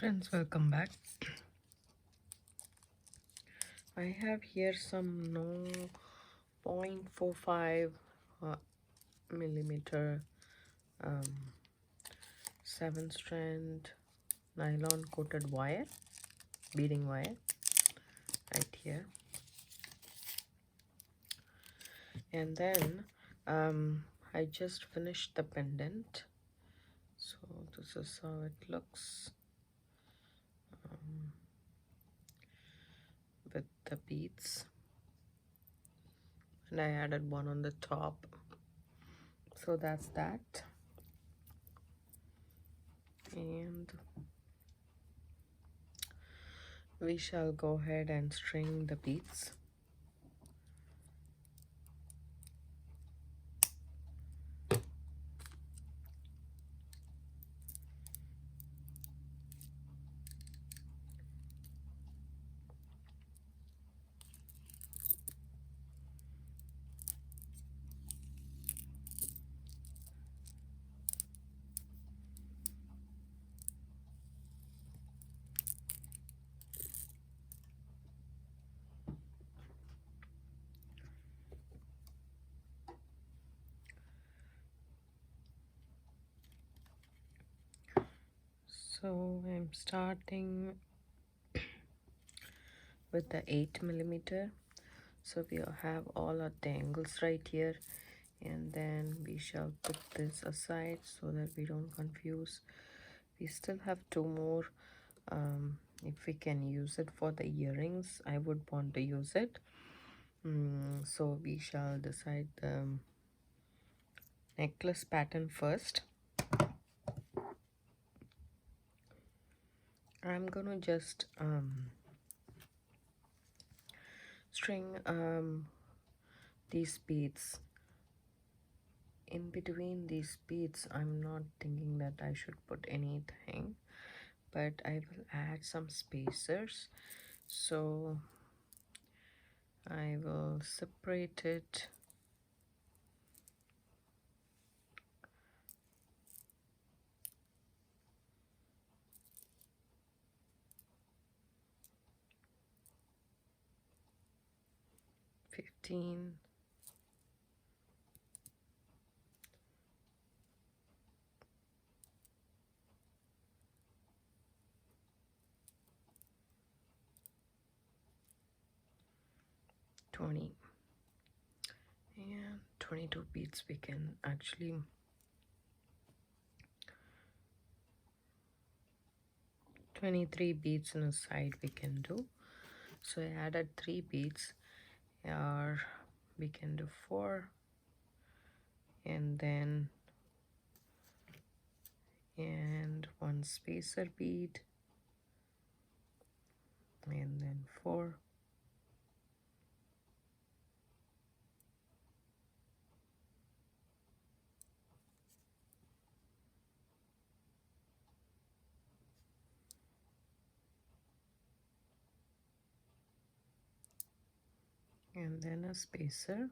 Friends, welcome back. I have here some 0.45 millimeter 7-strand nylon coated wire, beading wire right here. And then I just finished the pendant, so this is how it looks with the beads, and I added one on the top. So that's that. And we shall go ahead and string the beads. So I'm starting with the 8 millimeter. So we have all our tangles right here, and then we shall put this aside so that we don't confuse. We still have two more. If we can use it for the earrings, I would want to use it. So we shall decide the necklace pattern first. I'm gonna just string these beads. In between these beads, I'm not thinking that I should put anything, but I will add some spacers. So I will separate it. $15. 20 and 22 beads. We can actually $23 beads on a side we can do. So I added 3 beads, or we can do 4, and then one spacer bead, and then 4. And then a spacer.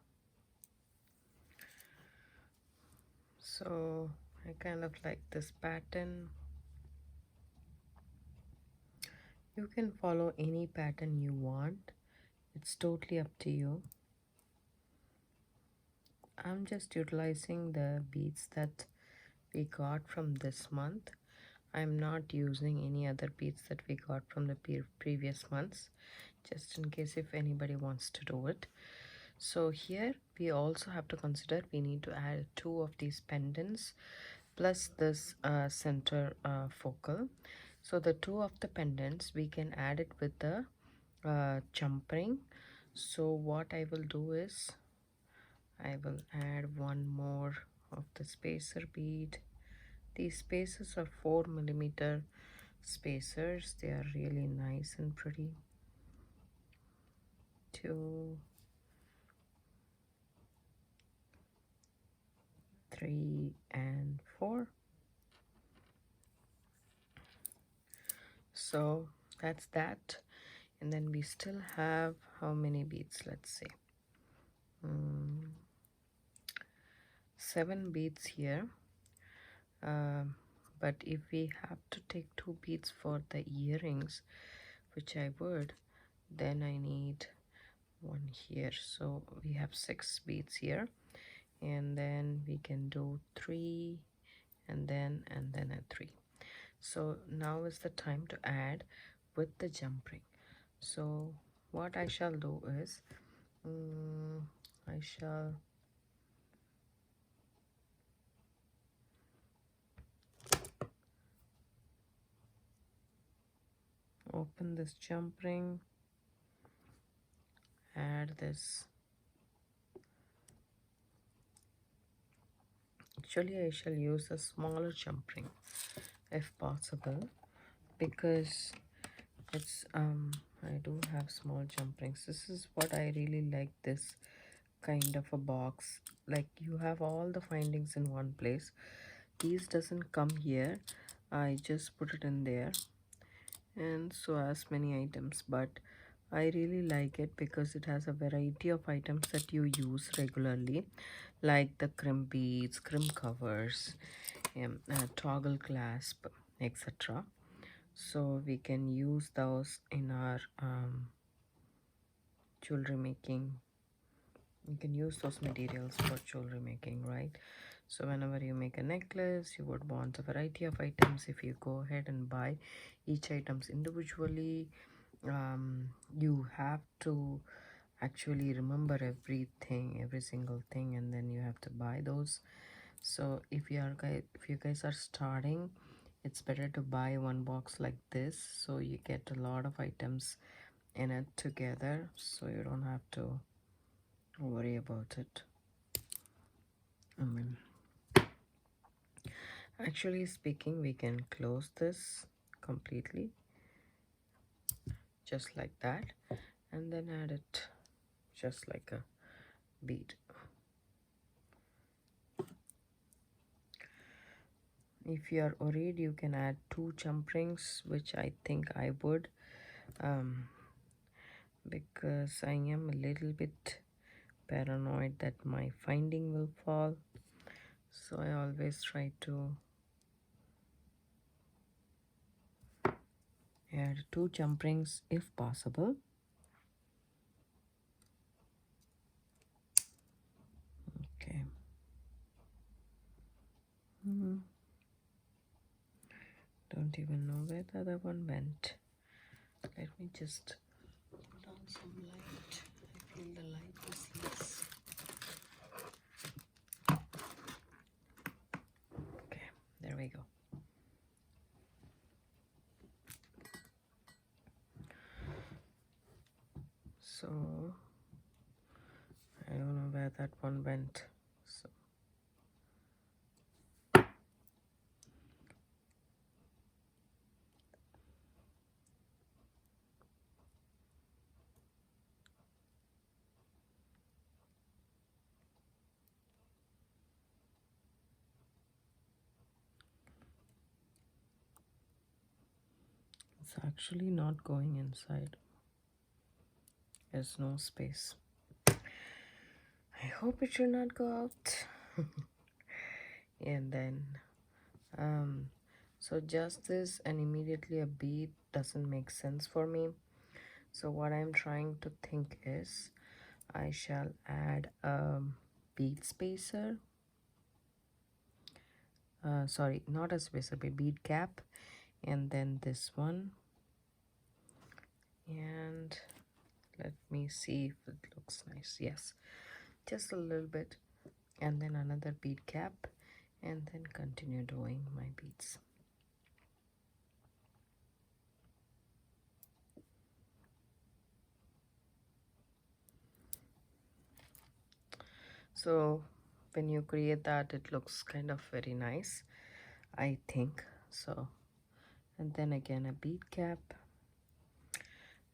So I kind of like this pattern. You can follow any pattern you want. It's totally up to you. I'm just utilizing the beads that we got from this month. I'm not using any other beads that we got from the previous months, just in case if anybody wants to do it. So here we also have to consider we need to add 2 of these pendants plus this center focal. So the 2 of the pendants, we can add it with the jump ring. So what I will do is I will add one more of the spacer bead. These spacers are 4 millimeter spacers. They are really nice and pretty. 2, 3, and 4. So that's that. And then we still have how many beads? Let's see. 7 beads here. But if we have to take 2 beads for the earrings, which I would, then I need one here. So we have 6 beads here, and then we can do 3 and then a 3. So now is the time to add with the jump ring. So what I shall do is I shall open this jump ring, add this. Actually, I shall use a smaller jump ring if possible, because it's I do have small jump rings. This is what I really like, this kind of a box, like you have all the findings in one place. These doesn't come here, I just put it in there, and so as many items. But I really like it because it has a variety of items that you use regularly, like the crimp beads, crimp covers, toggle clasp, etc. So we can use those in our jewelry making. You can use those materials for jewelry making, right? So whenever you make a necklace, you would want a variety of items. If you go ahead and buy each items individually, you have to actually remember everything, every single thing, and then you have to buy those. So if you guys are starting, it's better to buy one box like this, so you get a lot of items in it together, so you don't have to worry about it. I mean, actually speaking, we can close this completely just like that, and then add it just like a bead. If you are worried, you can add 2 jump rings, which I think I would, because I am a little bit paranoid that my finding will fall, so I always try to add 2 jump rings if possible. Okay. Don't even know where the other one went. Let me just put on some light. I feel the light is less. Okay, there we go. So I don't know where that one went. So it's actually not going inside. There's no space. I hope it should not go out. And then so just this and immediately a bead doesn't make sense for me. So what I'm trying to think is I shall add a bead spacer, sorry, not a spacer, but bead cap, and then this one, and let me see if it looks nice. Yes, just a little bit, and then another bead cap, and then continue doing my beads. So when you create that, it looks kind of very nice, I think so. And then again a bead cap.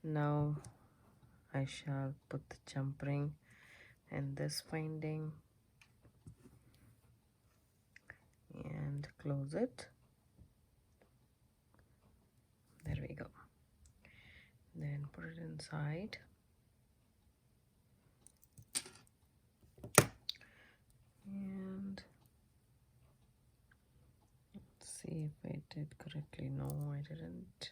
Now I shall put the jump ring and this finding and close it. There we go. Then put it inside. And let's see if didn't.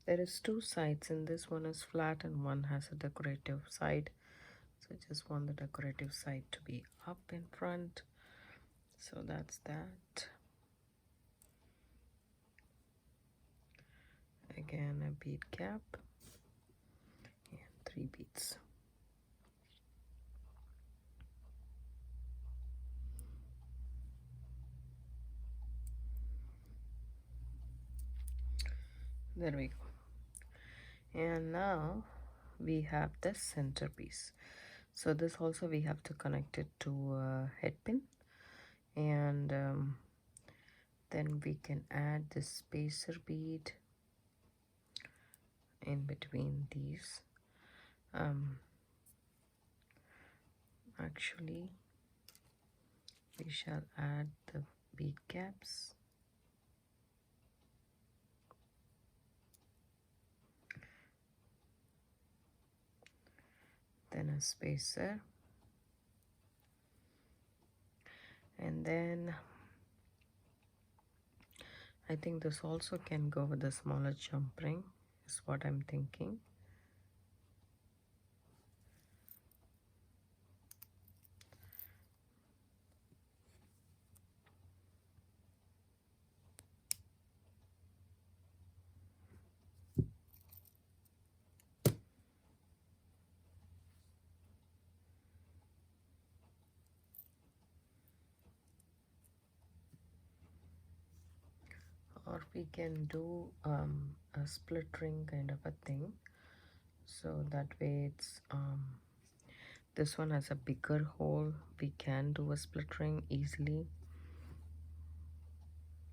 There is two sides, and this one is flat and one has a decorative side. So I just want the decorative side to be up in front. So that's that. Again, a bead cap and 3 beads. There we go. And now we have the centerpiece. So this also we have to connect it to a head pin, and then we can add this spacer bead in between these. Actually, we shall add the bead caps. Then a spacer, and then I think this also can go with a smaller jump ring, is what I'm thinking. Or we can do a split ring kind of a thing, so that way it's this one has a bigger hole. We can do a split ring easily.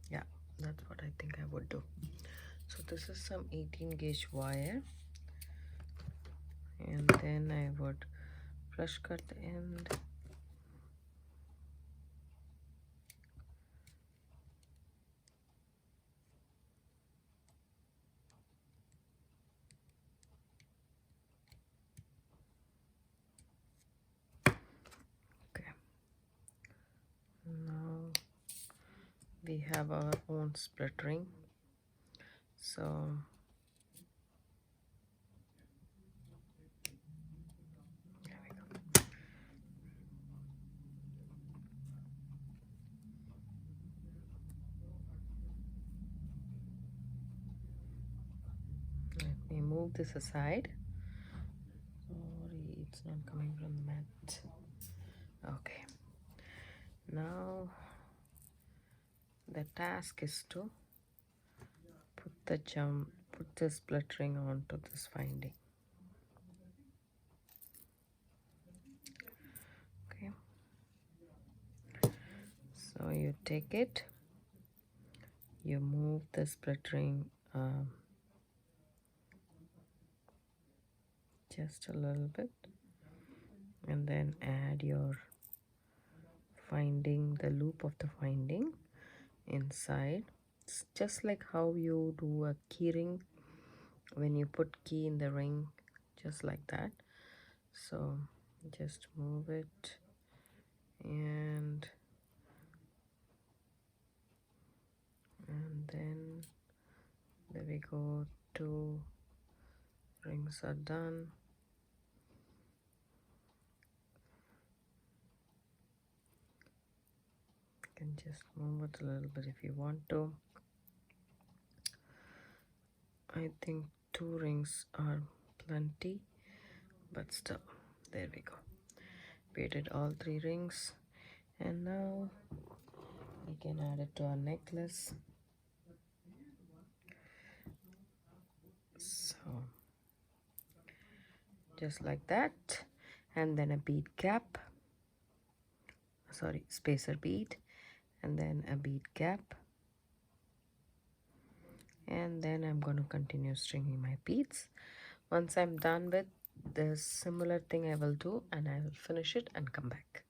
Yeah, that's what I think I would do. So this is some 18 gauge wire, and then I would flush cut the end. Okay, now we have our own split ring. So there we go. Let me move this aside. Sorry, it's not coming from the mat. Okay, now the task is to put the split ring onto this finding. Okay, so you take it, you move the split ring just a little bit, and then add your finding, the loop of the finding inside. It's just like how you do a key ring when you put key in the ring, just like that. So just move it, and then there we go. 2 rings are done. You can just move it a little bit if you want to. I think 2 rings are plenty, but still, there we go. We did all 3 rings, and now we can add it to our necklace. So just like that, and then a bead cap, sorry, spacer bead, and then a bead cap, and then I'm going to continue stringing my beads. Once I'm done with the similar thing, I will do, and I will finish it and come back.